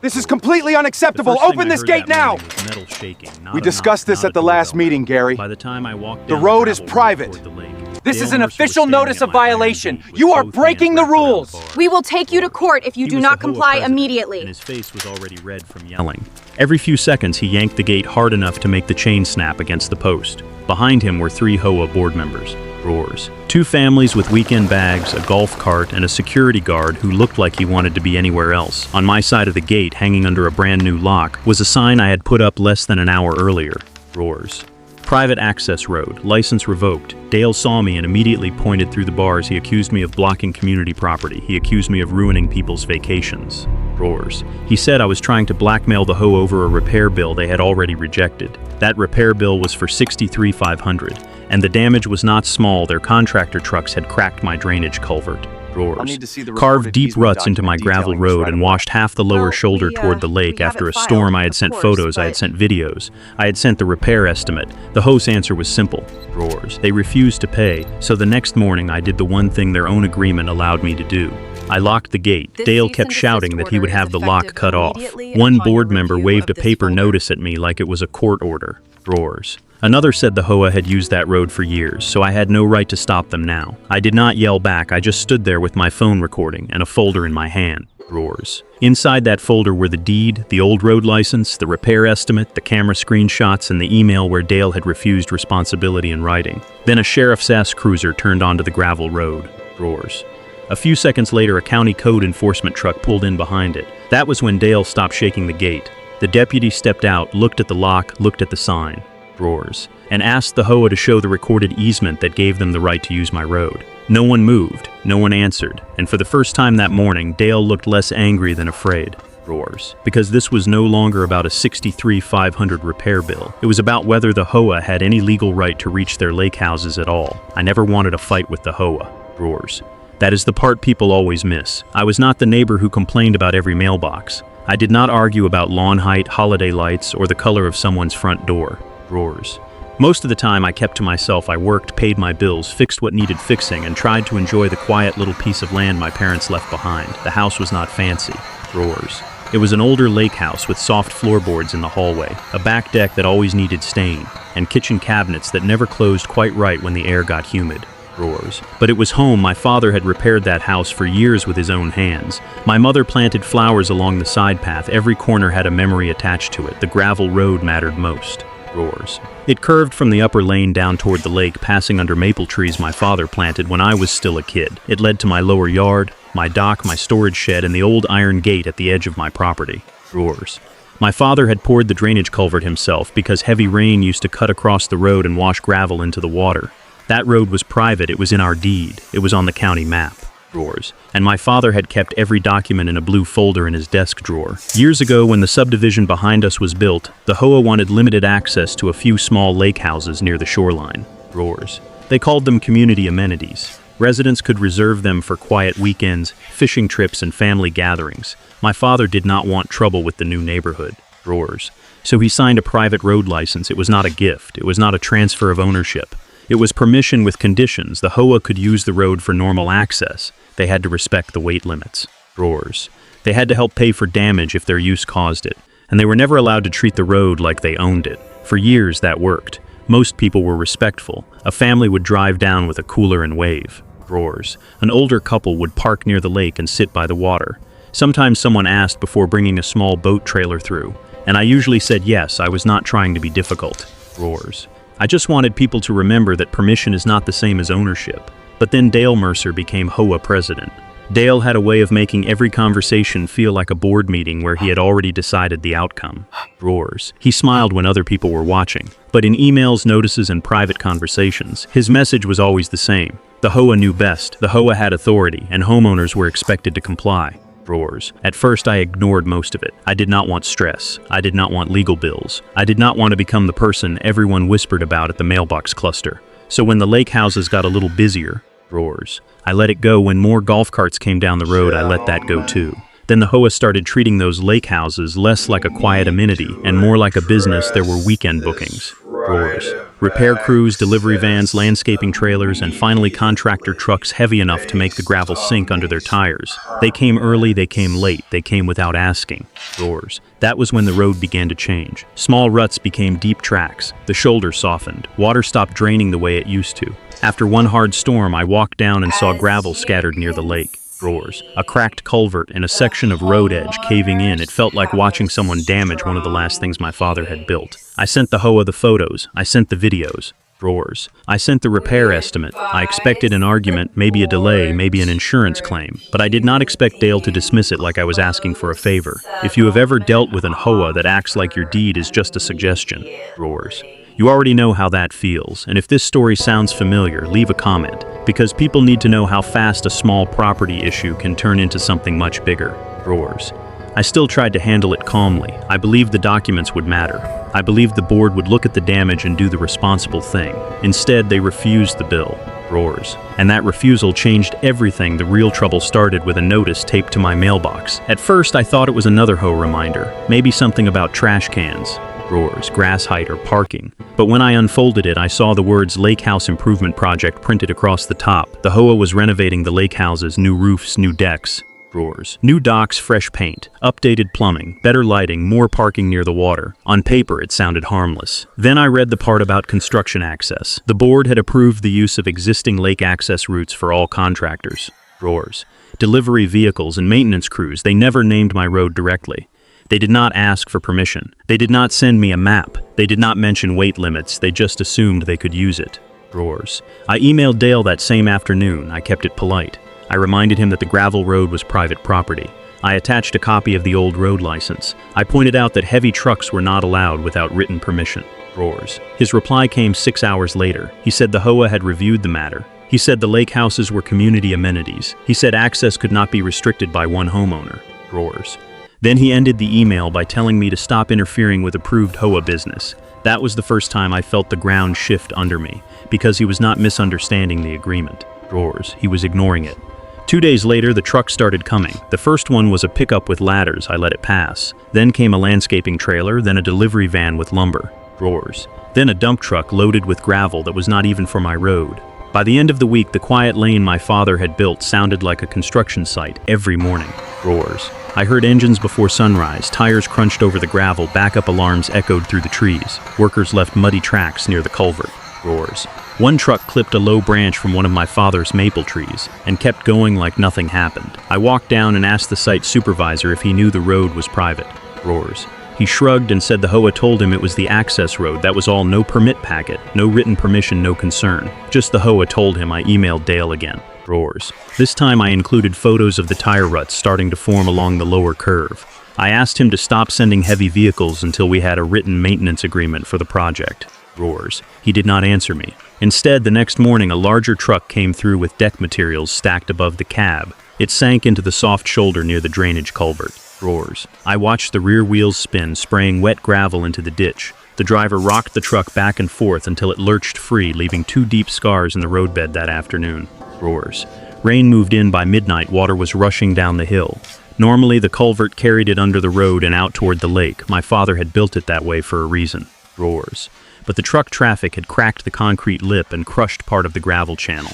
This is completely unacceptable. Open this gate now! Metal shaking, We discussed this at the last meeting, Gary. By the time I walked The down road is gravel private. toward the lake, This Dale is an Mercer was official standing notice at of my iron violation. gate with You are both breaking hands the wrapped around rules. bar. We will take you to court if you He do was not the HOA comply president, immediately. And his face was already red from yelling. Every few seconds, he yanked the gate hard enough to make the chain snap against the post. Behind him were 3 HOA board members. Roars. 2 families with weekend bags, a golf cart, and a security guard who looked like he wanted to be anywhere else. On my side of the gate, hanging under a brand new lock, was a sign I had put up less than an hour earlier. Roars. Private access road, license revoked. Dale saw me and immediately pointed through the bars. He accused me of blocking community property. He accused me of ruining people's vacations. Roars. He said I was trying to blackmail the HOA over a repair bill they had already rejected. That repair bill was for $63,500, and the damage was not small. Their contractor trucks had cracked my drainage culvert. Roars. Carved deep ruts into my gravel road and washed half the lower shoulder toward the lake. After a storm, I had sent photos, I had sent videos, I had sent the repair estimate. The HOA's answer was simple. Roars. They refused to pay, so the next morning I did the one thing their own agreement allowed me to do. I locked the gate. Dale kept shouting that he would have the lock cut off. One board member waved a paper notice at me like it was a court order. Roars. Another said the HOA had used that road for years, so I had no right to stop them now. I did not yell back, I just stood there with my phone recording and a folder in my hand. Roars. Inside that folder were the deed, the old road license, the repair estimate, the camera screenshots, and the email where Dale had refused responsibility in writing. Then a sheriff's S cruiser turned onto the gravel road. Roars. A few seconds later, a county code enforcement truck pulled in behind it. That was when Dale stopped shaking the gate. The deputy stepped out, looked at the lock, looked at the sign. Roars. And asked the HOA to show the recorded easement that gave them the right to use my road. No one moved, no one answered, and for the first time that morning, Dale looked less angry than afraid. Roars. Because this was no longer about a $63,500 repair bill. It was about whether the HOA had any legal right to reach their lake houses at all. I never wanted a fight with the HOA. Roars. That is the part people always miss. I was not the neighbor who complained about every mailbox. I did not argue about lawn height, holiday lights, or the color of someone's front door. Roars. Most of the time I kept to myself. I worked, paid my bills, fixed what needed fixing, and tried to enjoy the quiet little piece of land my parents left behind. The house was not fancy. Roars. It was an older lake house with soft floorboards in the hallway, a back deck that always needed stain, and kitchen cabinets that never closed quite right when the air got humid. Roars. But it was home. My father had repaired that house for years with his own hands. My mother planted flowers along the side path. Every corner had a memory attached to it. The gravel road mattered most. Roars. It curved from the upper lane down toward the lake, passing under maple trees my father planted when I was still a kid. It led to my lower yard, my dock, my storage shed, and the old iron gate at the edge of my property. Roars. My father had poured the drainage culvert himself because heavy rain used to cut across the road and wash gravel into the water. That road was private. It was in our deed. It was on the county map. Roars. And my father had kept every document in a blue folder in his desk drawer. Years ago, when the subdivision behind us was built, the HOA wanted limited access to a few small lake houses near the shoreline. Roars. They called them community amenities. Residents could reserve them for quiet weekends, fishing trips, and family gatherings. My father did not want trouble with the new neighborhood. Roars. So he signed a private road license. It was not a gift. It was not a transfer of ownership. It was permission with conditions. The HOA could use the road for normal access. They had to respect the weight limits. Roars. They had to help pay for damage if their use caused it. And they were never allowed to treat the road like they owned it. For years that worked. Most people were respectful. A family would drive down with a cooler and wave. Roars. An older couple would park near the lake and sit by the water. Sometimes someone asked before bringing a small boat trailer through. And I usually said yes, I was not trying to be difficult. Roars. I just wanted people to remember that permission is not the same as ownership. But then Dale Mercer became HOA president. Dale had a way of making every conversation feel like a board meeting where he had already decided the outcome. Roars. He smiled when other people were watching. But in emails, notices, and private conversations, his message was always the same. The HOA knew best, the HOA had authority, and homeowners were expected to comply. Roars. At first I ignored most of it. I did not want stress. I did not want legal bills. I did not want to become the person everyone whispered about at the mailbox cluster. So when the lake houses got a little busier, roars, I let it go. When more golf carts came down the road, I let that go too. Then the HOA started treating those lake houses less like a quiet amenity and more like a business. There were weekend bookings. Roars. Repair crews, delivery vans, landscaping trailers, and finally contractor trucks heavy enough to make the gravel sink under their tires. They came early, they came late, they came without asking. Roars. That was when the road began to change. Small ruts became deep tracks. The shoulder softened. Water stopped draining the way it used to. After one hard storm, I walked down and saw gravel scattered near the lake. Roars. A cracked culvert and a section of road edge caving in. It felt like watching someone damage one of the last things my father had built. I sent the HOA the photos. I sent the videos. Roars. I sent the repair estimate. I expected an argument, maybe a delay, maybe an insurance claim. But I did not expect Dale to dismiss it like I was asking for a favor. If you have ever dealt with an HOA that acts like your deed is just a suggestion. Roars. You already know how that feels, and if this story sounds familiar, leave a comment, because people need to know how fast a small property issue can turn into something much bigger. Roars. I still tried to handle it calmly. I believed the documents would matter. I believed the board would look at the damage and do the responsible thing. Instead, they refused the bill. Roars. And that refusal changed everything. The real trouble started with a notice taped to my mailbox. At first, I thought it was another HOA reminder, maybe something about trash cans. Roars, grass height, or parking. But when I unfolded it, I saw the words Lake House Improvement Project printed across the top. The HOA was renovating the lake houses, new roofs, new decks. Roars. New docks, fresh paint, updated plumbing, better lighting, more parking near the water. On paper, it sounded harmless. Then I read the part about construction access. The board had approved the use of existing lake access routes for all contractors. Roars. Delivery vehicles and maintenance crews. They never named my road directly. They did not ask for permission. They did not send me a map. They did not mention weight limits. They just assumed they could use it. Roars. I emailed Dale that same afternoon. I kept it polite. I reminded him that the gravel road was private property. I attached a copy of the old road license. I pointed out that heavy trucks were not allowed without written permission. Roars. His reply came 6 hours later. He said the HOA had reviewed the matter. He said the lake houses were community amenities. He said access could not be restricted by one homeowner. Roars. Then he ended the email by telling me to stop interfering with approved HOA business. That was the first time I felt the ground shift under me, because he was not misunderstanding the agreement. Roars. He was ignoring it. 2 days later, the truck started coming. The first one was a pickup with ladders. I let it pass. Then came a landscaping trailer, then a delivery van with lumber. Roars. Then a dump truck loaded with gravel that was not even for my road. By the end of the week, the quiet lane my father had built sounded like a construction site every morning. Roars. I heard engines before sunrise, tires crunched over the gravel, backup alarms echoed through the trees. Workers left muddy tracks near the culvert. Roars. One truck clipped a low branch from one of my father's maple trees and kept going like nothing happened. I walked down and asked the site supervisor if he knew the road was private. Roars. He shrugged and said the HOA told him it was the access road. That was all. No permit packet, no written permission, no concern. Just the HOA told him. I emailed Dale again. Roars. This time I included photos of the tire ruts starting to form along the lower curve. I asked him to stop sending heavy vehicles until we had a written maintenance agreement for the project. Roars. He did not answer me. Instead, the next morning a larger truck came through with deck materials stacked above the cab. It sank into the soft shoulder near the drainage culvert. Roars. I watched the rear wheels spin, spraying wet gravel into the ditch. The driver rocked the truck back and forth until it lurched free, leaving 2 deep scars in the roadbed that afternoon. Roars. Rain moved in by midnight. Water was rushing down the hill. Normally, the culvert carried it under the road and out toward the lake. My father had built it that way for a reason. Roars. But the truck traffic had cracked the concrete lip and crushed part of the gravel channel.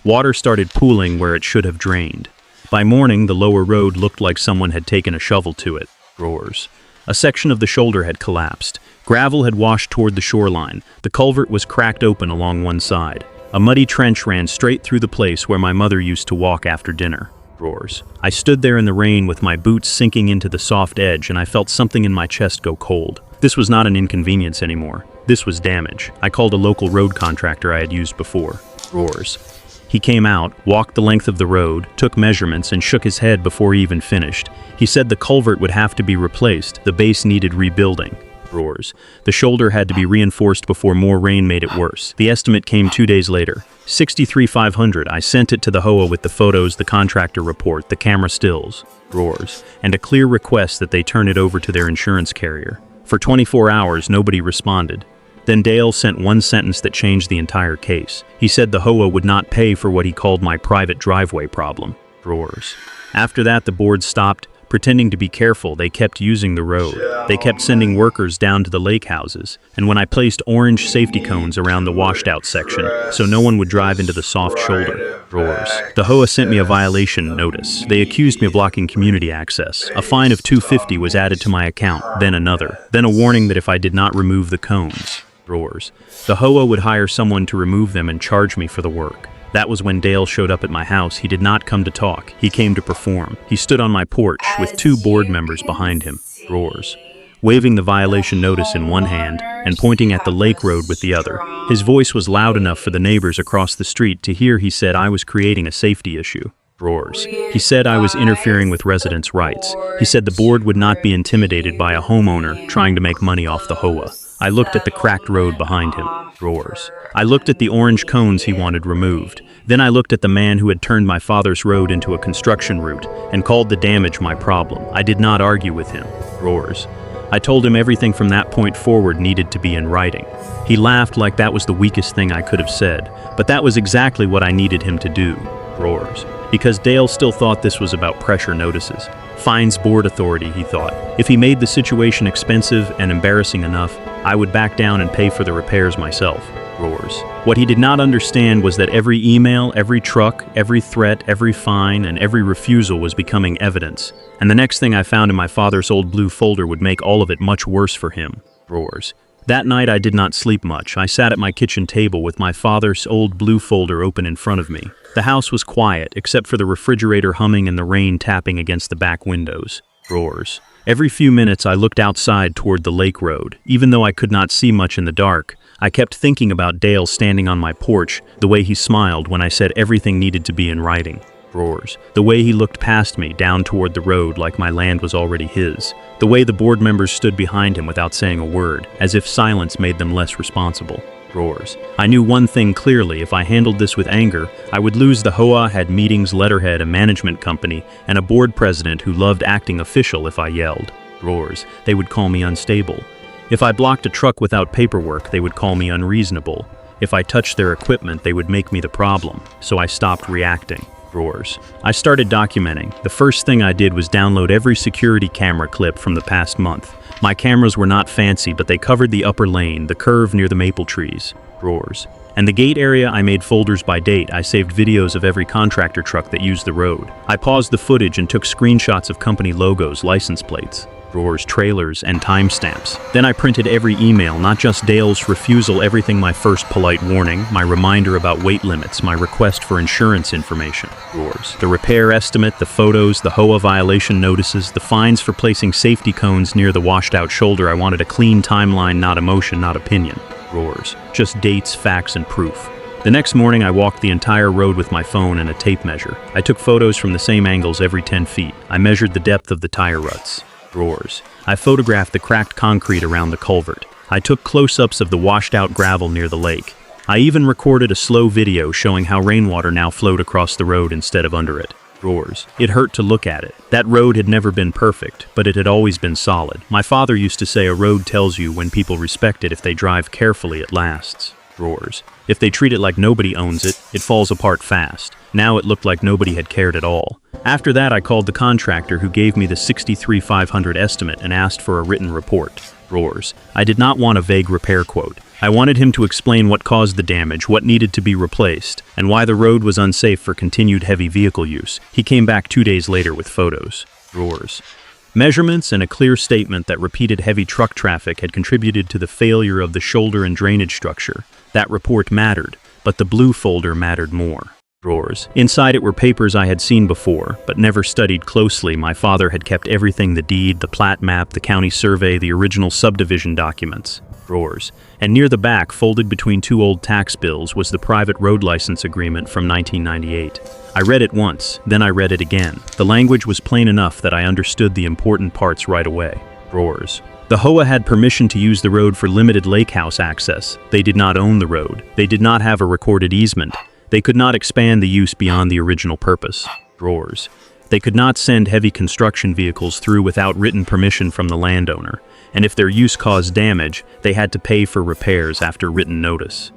Water started pooling where it should have drained. By morning, the lower road looked like someone had taken a shovel to it. Roars. A section of the shoulder had collapsed. Gravel had washed toward the shoreline. The culvert was cracked open along one side. A muddy trench ran straight through the place where my mother used to walk after dinner. Roars. I stood there in the rain with my boots sinking into the soft edge, and I felt something in my chest go cold. This was not an inconvenience anymore. This was damage. I called a local road contractor I had used before. Roars. He came out, walked the length of the road, took measurements, and shook his head before he even finished. He said the culvert would have to be replaced. The base needed rebuilding. Roars. The shoulder had to be reinforced before more rain made it worse. The estimate came 2 days later. $63,500. I sent it to the HOA with the photos, the contractor report, the camera stills. Roars. And a clear request that they turn it over to their insurance carrier. For 24 hours, nobody responded. Then Dale sent one sentence that changed the entire case. He said the HOA would not pay for what he called my private driveway problem. Roars. After that, the board stopped. Pretending to be careful, they kept using the road. They kept sending workers down to the lake houses, and when I placed orange safety cones around the washed-out section so no one would drive into the soft shoulder, the HOA sent me a violation notice. They accused me of blocking community access. A fine of $250 was added to my account, then another. Then a warning that if I did not remove the cones, the HOA would hire someone to remove them and charge me for the work. That was when Dale showed up at my house. He did not come to talk. He came to perform. He stood on my porch with 2 board members behind him, waving the violation notice in one hand and pointing at the lake road with the other. His voice was loud enough for the neighbors across the street to hear. He said I was creating a safety issue. He said I was interfering with residents' rights. He said the board would not be intimidated by a homeowner trying to make money off the HOA. I looked at the cracked road behind him. I looked at the orange cones he wanted removed. Then I looked at the man who had turned my father's road into a construction route and called the damage my problem. I did not argue with him. I told him everything from that point forward needed to be in writing. He laughed like that was the weakest thing I could have said, but that was exactly what I needed him to do. Because Dale still thought this was about pressure notices. Fines board authority, he thought. If he made the situation expensive and embarrassing enough, I would back down and pay for the repairs myself. What he did not understand was that every email, every truck, every threat, every fine, and every refusal was becoming evidence. And the next thing I found in my father's old blue folder would make all of it much worse for him. That night I did not sleep much. I sat at my kitchen table with my father's old blue folder open in front of me. The house was quiet, except for the refrigerator humming and the rain tapping against the back windows. Every few minutes I looked outside toward the lake road. Even though I could not see much in the dark, I kept thinking about Dale standing on my porch, the way he smiled when I said everything needed to be in writing. The way he looked past me, down toward the road like my land was already his. The way the board members stood behind him without saying a word, as if silence made them less responsible. I knew one thing clearly: if I handled this with anger, I would lose. The HOA had meetings, letterhead, a management company, and a board president who loved acting official. If I yelled, they would call me unstable. If I blocked a truck without paperwork, they would call me unreasonable. If I touched their equipment, they would make me the problem. So I stopped reacting. I started documenting. The first thing I did was download every security camera clip from the past month. My cameras were not fancy, but they covered the upper lane, the curve near the maple trees. And the gate area. I made folders by date. I saved videos of every contractor truck that used the road. I paused the footage and took screenshots of company logos, license plates, trailers, and timestamps. Then I printed every email, not just Dale's refusal, everything: my first polite warning, my reminder about weight limits, my request for insurance information, the repair estimate, the photos, the HOA violation notices, the fines for placing safety cones near the washed-out shoulder. I wanted a clean timeline, not emotion, not opinion. Just dates, facts, and proof. The next morning I walked the entire road with my phone and a tape measure. I took photos from the same angles every 10 feet. I measured the depth of the tire ruts. I photographed the cracked concrete around the culvert. I took close-ups of the washed-out gravel near the lake. I even recorded a slow video showing how rainwater now flowed across the road instead of under it. It hurt to look at it. That road had never been perfect, but it had always been solid. My father used to say a road tells you when people respect it. If they drive carefully, it lasts. If they treat it like nobody owns it, it falls apart fast. Now it looked like nobody had cared at all. After that, I called the contractor who gave me the $63,500 estimate and asked for a written report. I did not want a vague repair quote. I wanted him to explain what caused the damage, what needed to be replaced, and why the road was unsafe for continued heavy vehicle use. He came back 2 days later with photos. Measurements and a clear statement that repeated heavy truck traffic had contributed to the failure of the shoulder and drainage structure. That report mattered, but the blue folder mattered more. Inside it were papers I had seen before, but never studied closely. My father had kept everything: the deed, the plat map, the county survey, the original subdivision documents. And near the back, folded between 2 old tax bills, was the private road license agreement from 1998. I read it once, then I read it again. The language was plain enough that I understood the important parts right away. The HOA had permission to use the road for limited lake house access. They did not own the road. They did not have a recorded easement. They could not expand the use beyond the original purpose. They could not send heavy construction vehicles through without written permission from the landowner, and if their use caused damage, they had to pay for repairs after written notice.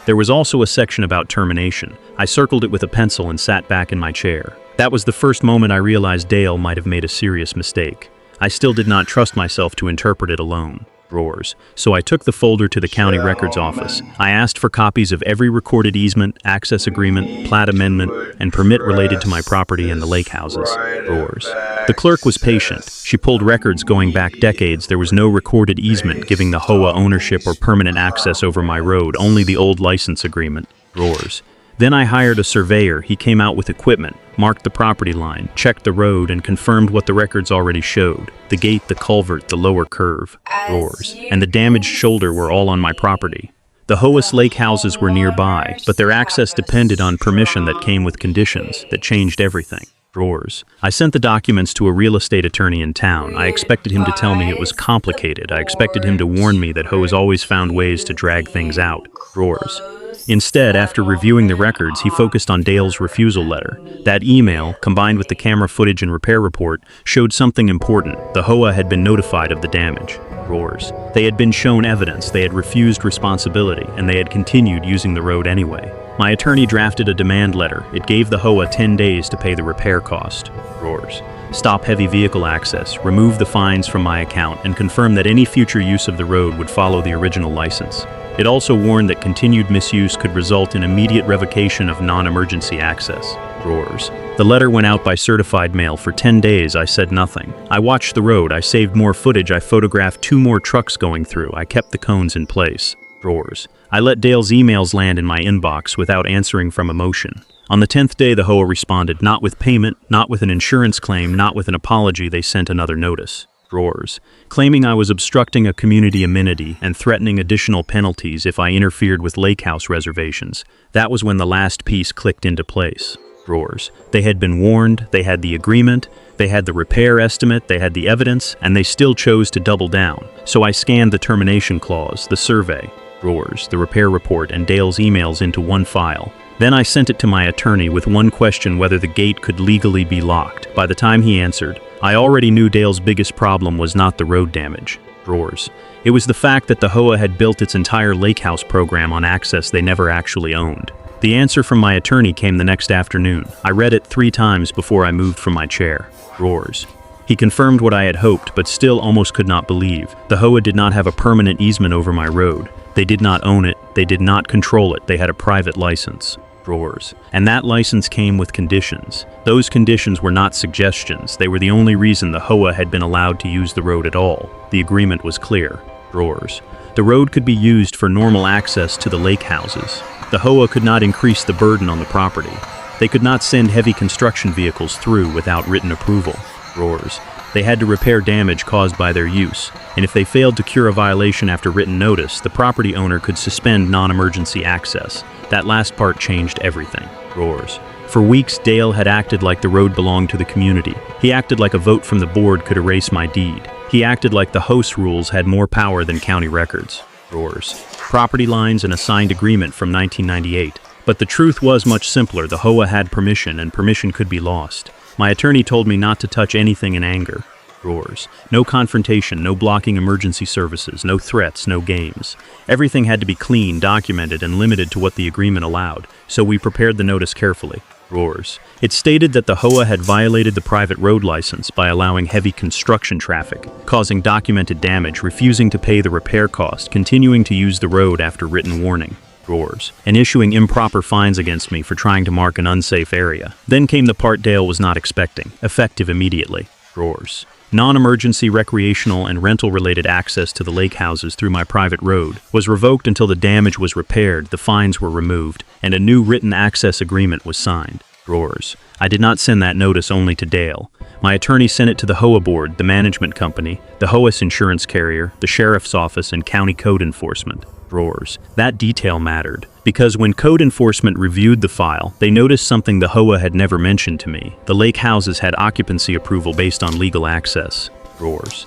There was also a section about termination. I circled it with a pencil and sat back in my chair. That was the first moment I realized Dale might have made a serious mistake. I still did not trust myself to interpret it alone. Roars. So I took the folder to the county records office. I asked for copies of every recorded easement, access agreement, plat amendment, and permit related to my property and the lake houses. Roars. The clerk was patient. She pulled records going back decades. There was no recorded easement giving the HOA ownership or permanent access over my road, only the old license agreement. Roars. Then I hired a surveyor. He came out with equipment, marked the property line, checked the road, and confirmed what the records already showed. The gate, the culvert, the lower curve. Roars. And the damaged shoulder were all on my property. The HOA's lake houses were nearby, but their access depended on permission that came with conditions that changed everything. Roars. I sent the documents to a real estate attorney in town. I expected him to tell me it was complicated. I expected him to warn me that HOA's always found ways to drag things out. Roars. Instead, after reviewing the records, he focused on Dale's refusal letter. That email, combined with the camera footage and repair report, showed something important. The HOA had been notified of the damage. Roars. They had been shown evidence, they had refused responsibility, and they had continued using the road anyway. My attorney drafted a demand letter. It gave the HOA 10 days to pay the repair cost. Roars. Stop heavy vehicle access, remove the fines from my account, and confirm that any future use of the road would follow the original license. It also warned that continued misuse could result in immediate revocation of non-emergency access. Roars. The letter went out by certified mail. For 10 days, I said nothing. I watched the road. I saved more footage. I photographed 2 more trucks going through. I kept the cones in place. Roars. I let Dale's emails land in my inbox without answering from emotion. On the 10th day, the HOA responded, not with payment, not with an insurance claim, not with an apology. They sent another notice. Roars. Claiming I was obstructing a community amenity and threatening additional penalties if I interfered with lake house reservations. That was when the last piece clicked into place. Roars. They had been warned, they had the agreement, they had the repair estimate, they had the evidence, and they still chose to double down. So I scanned the termination clause, the survey, Roars, the repair report, and Dale's emails into one file. Then I sent it to my attorney with one question: whether the gate could legally be locked. By the time he answered, I already knew Dale's biggest problem was not the road damage. Roars. It was the fact that the HOA had built its entire lake house program on access they never actually owned. The answer from my attorney came the next afternoon. I read it 3 times before I moved from my chair. Roars. He confirmed what I had hoped, but still almost could not believe. The HOA did not have a permanent easement over my road. They did not own it. They did not control it. They had a private license. Roars. And that license came with conditions. Those conditions were not suggestions. They were the only reason the HOA had been allowed to use the road at all. The agreement was clear. Roars. The road could be used for normal access to the lake houses. The HOA could not increase the burden on the property. They could not send heavy construction vehicles through without written approval. Roars. They had to repair damage caused by their use, and if they failed to cure a violation after written notice, the property owner could suspend non-emergency access. That last part changed everything. Roars. For weeks, Dale had acted like the road belonged to the community. He acted like a vote from the board could erase my deed. He acted like the host rules had more power than county records. Roars. Property lines and a signed agreement from 1998. But the truth was much simpler. The HOA had permission, and permission could be lost. My attorney told me not to touch anything in anger. Roars. No confrontation, no blocking emergency services, no threats, no games. Everything had to be clean, documented, and limited to what the agreement allowed, so we prepared the notice carefully. Roars. It stated that the HOA had violated the private road license by allowing heavy construction traffic, causing documented damage, refusing to pay the repair cost, continuing to use the road after written warning. Roars. And issuing improper fines against me for trying to mark an unsafe area. Then came the part Dale was not expecting, effective immediately. Roars. Non-emergency recreational and rental-related access to the lake houses through my private road was revoked until the damage was repaired, the fines were removed, and a new written access agreement was signed. Roars. I did not send that notice only to Dale. My attorney sent it to the HOA board, the management company, the HOA's insurance carrier, the sheriff's office, and county code enforcement. Roars. That detail mattered, because when code enforcement reviewed the file, they noticed something the HOA had never mentioned to me. The lake houses had occupancy approval based on legal access. Roars.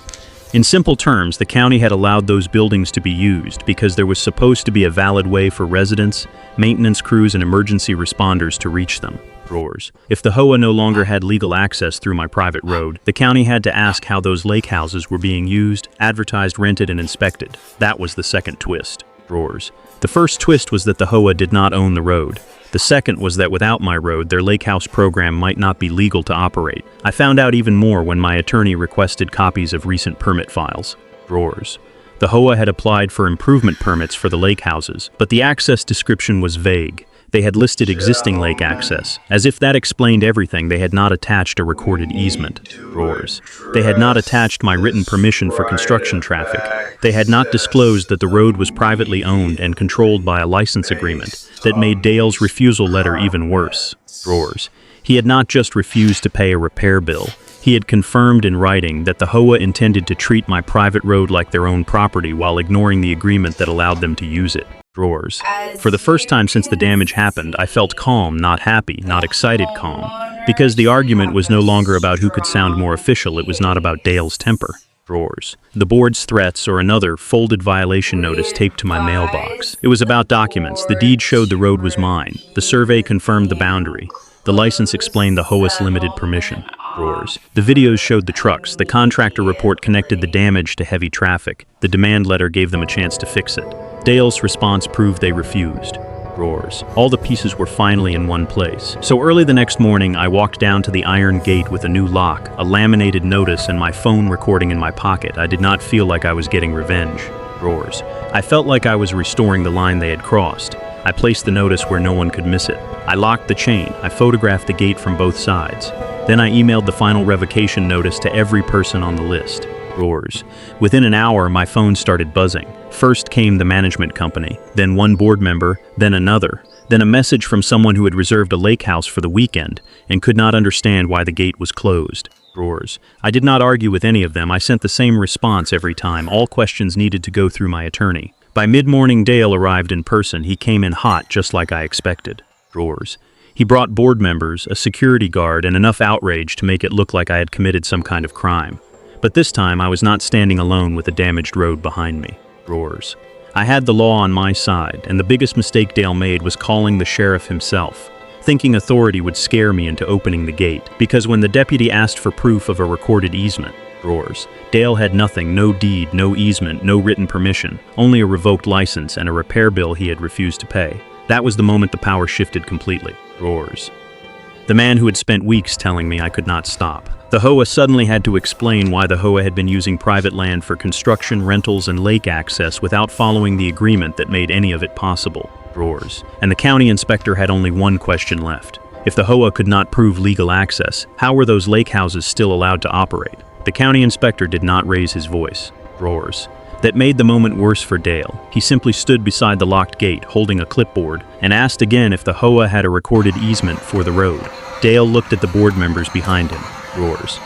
In simple terms, the county had allowed those buildings to be used because there was supposed to be a valid way for residents, maintenance crews, and emergency responders to reach them. Roars. If the HOA no longer had legal access through my private road, the county had to ask how those lake houses were being used, advertised, rented, and inspected. That was the second twist. Roars. The first twist was that the HOA did not own the road. The second was that without my road, their lake house program might not be legal to operate. I found out even more when my attorney requested copies of recent permit files. Roars. The HOA had applied for improvement permits for the lake houses, but the access description was vague. They had listed existing lake access. As if that explained everything, they had not attached a recorded easement. Roars. They had not attached my written permission for construction traffic. They had not disclosed that the road was privately owned and controlled by a license agreement that made Dale's refusal letter even worse. Roars. He had not just refused to pay a repair bill. He had confirmed in writing that the HOA intended to treat my private road like their own property while ignoring the agreement that allowed them to use it. Roars. For the first time since the damage happened, I felt calm, not happy, not excited calm. Because the argument was no longer about who could sound more official, it was not about Dale's temper. Roars. The board's threats or another folded violation notice taped to my mailbox. It was about documents. The deed showed the road was mine. The survey confirmed the boundary. The license explained the HOA's limited permission. Roars. The videos showed the trucks. The contractor report connected the damage to heavy traffic. The demand letter gave them a chance to fix it. Dale's response proved they refused. Roars. All the pieces were finally in one place. So early the next morning, I walked down to the iron gate with a new lock, a laminated notice, and my phone recording in my pocket. I did not feel like I was getting revenge. Roars. I felt like I was restoring the line they had crossed. I placed the notice where no one could miss it. I locked the chain. I photographed the gate from both sides. Then I emailed the final revocation notice to every person on the list. Roars. Within an hour, my phone started buzzing. First came the management company, then one board member, then another, then a message from someone who had reserved a lake house for the weekend and could not understand why the gate was closed. Roars. I did not argue with any of them. I sent the same response every time. All questions needed to go through my attorney. By mid-morning, Dale arrived in person. He came in hot, just like I expected. Roars. He brought board members, a security guard, and enough outrage to make it look like I had committed some kind of crime. But this time, I was not standing alone with a damaged road behind me. Roars. I had the law on my side, and the biggest mistake Dale made was calling the sheriff himself, thinking authority would scare me into opening the gate, because when the deputy asked for proof of a recorded easement, Roars. Dale had nothing, no deed, no easement, no written permission, only a revoked license and a repair bill he had refused to pay. That was the moment the power shifted completely. Roars. The man who had spent weeks telling me I could not stop. The HOA suddenly had to explain why the HOA had been using private land for construction, rentals, and lake access without following the agreement that made any of it possible. Roars. And the county inspector had only one question left. If the HOA could not prove legal access, how were those lake houses still allowed to operate? The county inspector did not raise his voice. Roars. That made the moment worse for Dale. He simply stood beside the locked gate, holding a clipboard, and asked again if the HOA had a recorded easement for the road. Dale looked at the board members behind him. Roars.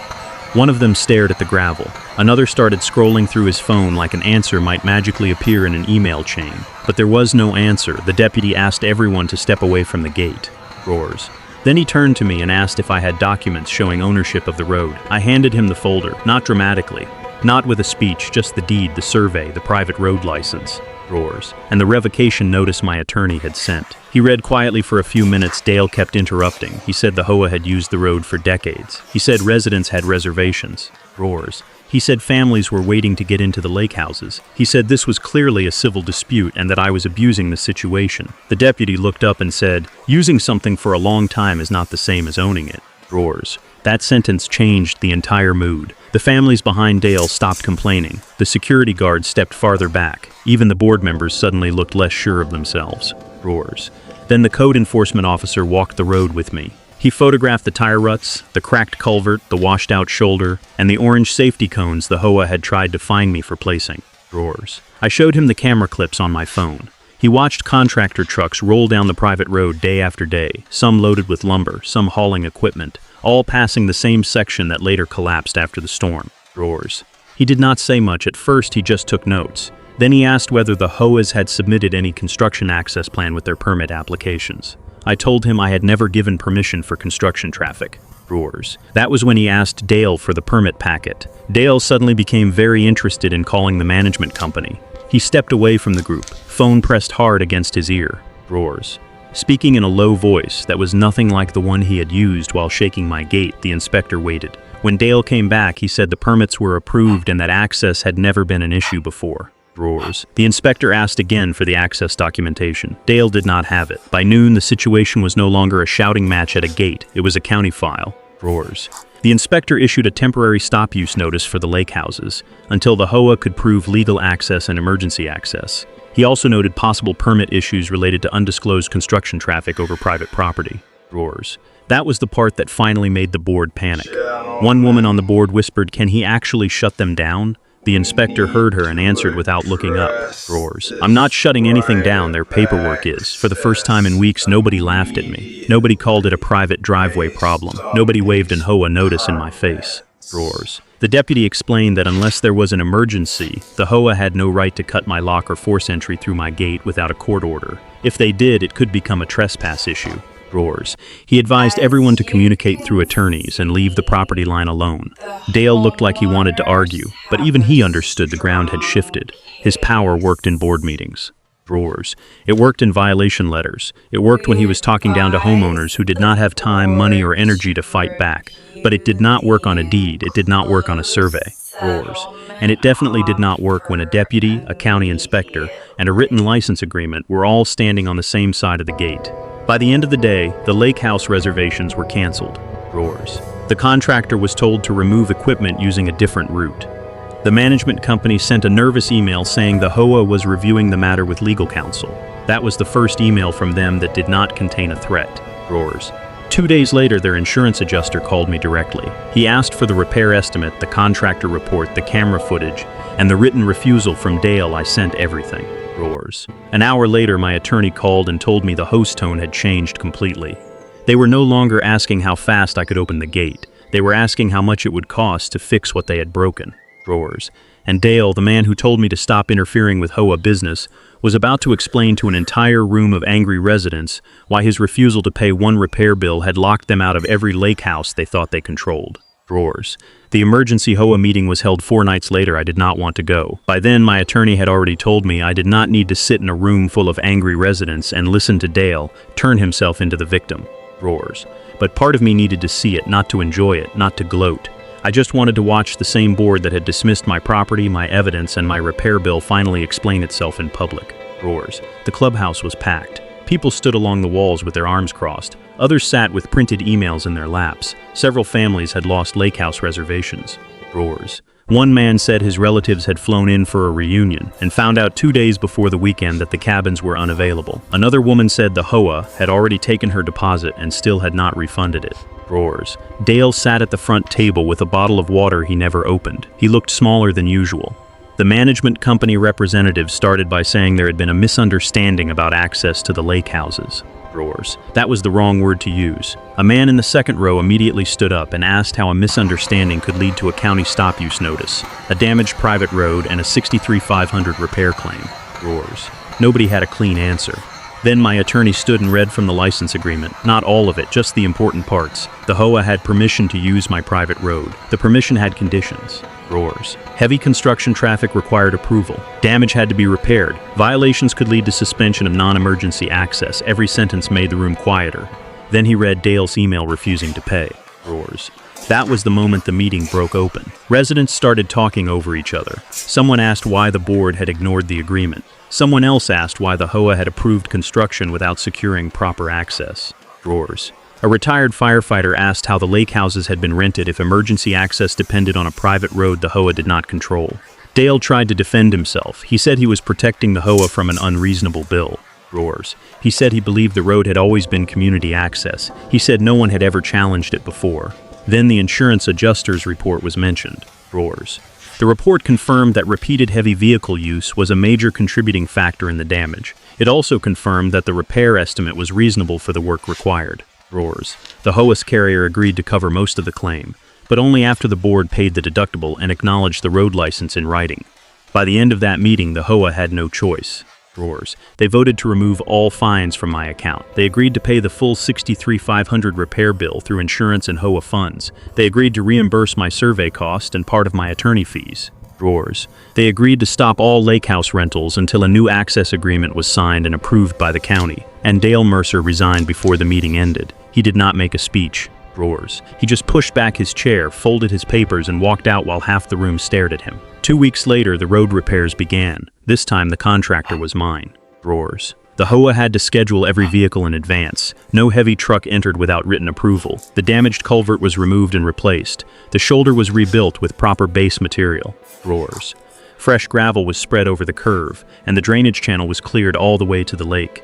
One of them stared at the gravel. Another started scrolling through his phone like an answer might magically appear in an email chain. But there was no answer. The deputy asked everyone to step away from the gate. Roars. Then he turned to me and asked if I had documents showing ownership of the road. I handed him the folder, not dramatically, not with a speech, just the deed, the survey, the private road license. Roars. And the revocation notice my attorney had sent. He read quietly for a few minutes. Dale kept interrupting. He said the HOA had used the road for decades. He said residents had reservations. Roars. He said families were waiting to get into the lake houses. He said this was clearly a civil dispute and that I was abusing the situation. The deputy looked up and said, "Using something for a long time is not the same as owning it." Roars. That sentence changed the entire mood. The families behind Dale stopped complaining. The security guard stepped farther back. Even the board members suddenly looked less sure of themselves. Roars. Then the code enforcement officer walked the road with me. He photographed the tire ruts, the cracked culvert, the washed-out shoulder, and the orange safety cones the HOA had tried to fine me for placing. Roars. I showed him the camera clips on my phone. He watched contractor trucks roll down the private road day after day, some loaded with lumber, some hauling equipment, all passing the same section that later collapsed after the storm. Roars. He did not say much. At first, he just took notes. Then he asked whether the HOAs had submitted any construction access plan with their permit applications. I told him I had never given permission for construction traffic. Roars. That was when he asked Dale for the permit packet. Dale suddenly became very interested in calling the management company. He stepped away from the group, phone pressed hard against his ear. Roars. Speaking in a low voice that was nothing like the one he had used while shaking my gate, the inspector waited. When Dale came back, he said the permits were approved and that access had never been an issue before. Drawers. The inspector asked again for the access documentation. Dale did not have it. By noon, the situation was no longer a shouting match at a gate. It was a county file. Drawers. The inspector issued a temporary stop use notice for the lake houses until the HOA could prove legal access and emergency access. He also noted possible permit issues related to undisclosed construction traffic over private property. Drawers. That was the part that finally made the board panic. One woman on the board whispered, "Can he actually shut them down?" The inspector heard her and answered without looking up. Drawers. "I'm not shutting anything down, their paperwork is." For the first time in weeks, nobody laughed at me. Nobody called it a private driveway problem. Nobody waved an HOA notice in my face. Drawers. The deputy explained that unless there was an emergency, the HOA had no right to cut my lock or force entry through my gate without a court order. If they did, it could become a trespass issue. Drawers. He advised everyone to communicate through attorneys and leave the property line alone. Dale looked like he wanted to argue, but even he understood the ground had shifted. His power worked in board meetings. Drawers. It worked in violation letters. It worked when he was talking down to homeowners who did not have time, money, or energy to fight back. But it did not work on a deed. It did not work on a survey. Drawers. And it definitely did not work when a deputy, a county inspector, and a written license agreement were all standing on the same side of the gate. By the end of the day, the lake house reservations were canceled. Drawers. The contractor was told to remove equipment using a different route. The management company sent a nervous email saying the HOA was reviewing the matter with legal counsel. That was the first email from them that did not contain a threat. Drawers. 2 days later, their insurance adjuster called me directly. He asked for the repair estimate, the contractor report, the camera footage, and the written refusal from Dale. I sent everything. Drawers. An hour later, my attorney called and told me the host tone had changed completely. They were no longer asking how fast I could open the gate. They were asking how much it would cost to fix what they had broken. Drawers. And Dale, the man who told me to stop interfering with HOA business, was about to explain to an entire room of angry residents why his refusal to pay one repair bill had locked them out of every lake house they thought they controlled. Drawers. The emergency HOA meeting was held 4 nights later. I did not want to go. By then, my attorney had already told me I did not need to sit in a room full of angry residents and listen to Dale turn himself into the victim. Drawers. But part of me needed to see it, not to enjoy it, not to gloat. I just wanted to watch the same board that had dismissed my property, my evidence, and my repair bill finally explain itself in public. Drawers. The clubhouse was packed. People stood along the walls with their arms crossed. Others sat with printed emails in their laps. Several families had lost lake house reservations. Drawers. One man said his relatives had flown in for a reunion and found out 2 days before the weekend that the cabins were unavailable. Another woman said the HOA had already taken her deposit and still had not refunded it. Drawers. Dale sat at the front table with a bottle of water he never opened. He looked smaller than usual. The management company representative started by saying there had been a misunderstanding about access to the lake houses. Drawers. That was the wrong word to use. A man in the second row immediately stood up and asked how a misunderstanding could lead to a county stop use notice, a damaged private road, and a $63,500 repair claim. Drawers. Nobody had a clean answer. Then my attorney stood and read from the license agreement, not all of it, just the important parts. The HOA had permission to use my private road. The permission had conditions. Drawers. Heavy construction traffic required approval. Damage had to be repaired. Violations could lead to suspension of non-emergency access. Every sentence made the room quieter. Then he read Dale's email refusing to pay. Drawers. That was the moment the meeting broke open. Residents started talking over each other. Someone asked why the board had ignored the agreement. Someone else asked why the HOA had approved construction without securing proper access. Drawers. A retired firefighter asked how the lake houses had been rented if emergency access depended on a private road the HOA did not control. Dale tried to defend himself. He said he was protecting the HOA from an unreasonable bill. Drawers. He said he believed the road had always been community access. He said no one had ever challenged it before. Then the insurance adjuster's report was mentioned. Drawers. The report confirmed that repeated heavy vehicle use was a major contributing factor in the damage. It also confirmed that the repair estimate was reasonable for the work required. Drawers. The HOA's carrier agreed to cover most of the claim, but only after the board paid the deductible and acknowledged the road license in writing. By the end of that meeting, the HOA had no choice. Drawers. They voted to remove all fines from my account. They agreed to pay the full $63,500 repair bill through insurance and HOA funds. They agreed to reimburse my survey cost and part of my attorney fees. Drawers. They agreed to stop all lake house rentals until a new access agreement was signed and approved by the county. And Dale Mercer resigned before the meeting ended. He did not make a speech. Roars. He just pushed back his chair, folded his papers, and walked out while half the room stared at him. 2 weeks later, the road repairs began. This time, the contractor was mine. Roars. The HOA had to schedule every vehicle in advance. No heavy truck entered without written approval. The damaged culvert was removed and replaced. The shoulder was rebuilt with proper base material. Roars. Fresh gravel was spread over the curve, and the drainage channel was cleared all the way to the lake.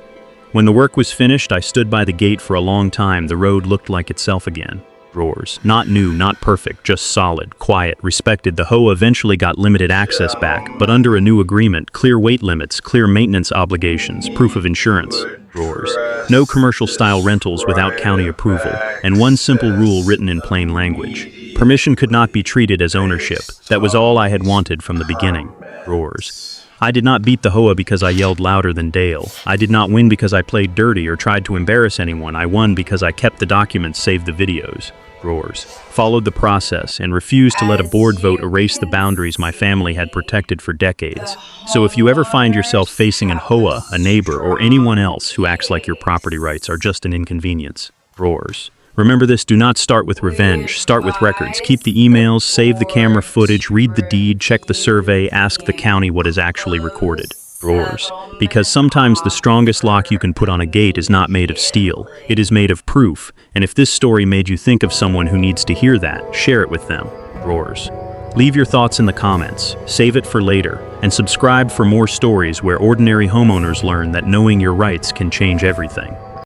When the work was finished, I stood by the gate for a long time. The road looked like itself again. Roars. Not new, not perfect, just solid, quiet, respected. The HOA eventually got limited access back, but under a new agreement, clear weight limits, clear maintenance obligations, proof of insurance. Roars. No commercial-style rentals without county approval, and one simple rule written in plain language. Permission could not be treated as ownership. That was all I had wanted from the beginning. Roars. I did not beat the HOA because I yelled louder than Dale. I did not win because I played dirty or tried to embarrass anyone. I won because I kept the documents, saved the videos. Roars. Followed the process and refused to let a board vote erase the boundaries my family had protected for decades. So if you ever find yourself facing an HOA, a neighbor, or anyone else who acts like your property rights are just an inconvenience. Roars. Remember this, do not start with revenge, start with records. Keep the emails, save the camera footage, read the deed, check the survey, ask the county what is actually recorded. Roars. Because sometimes the strongest lock you can put on a gate is not made of steel, it is made of proof, and if this story made you think of someone who needs to hear that, share it with them. Roars. Leave your thoughts in the comments, save it for later, and subscribe for more stories where ordinary homeowners learn that knowing your rights can change everything.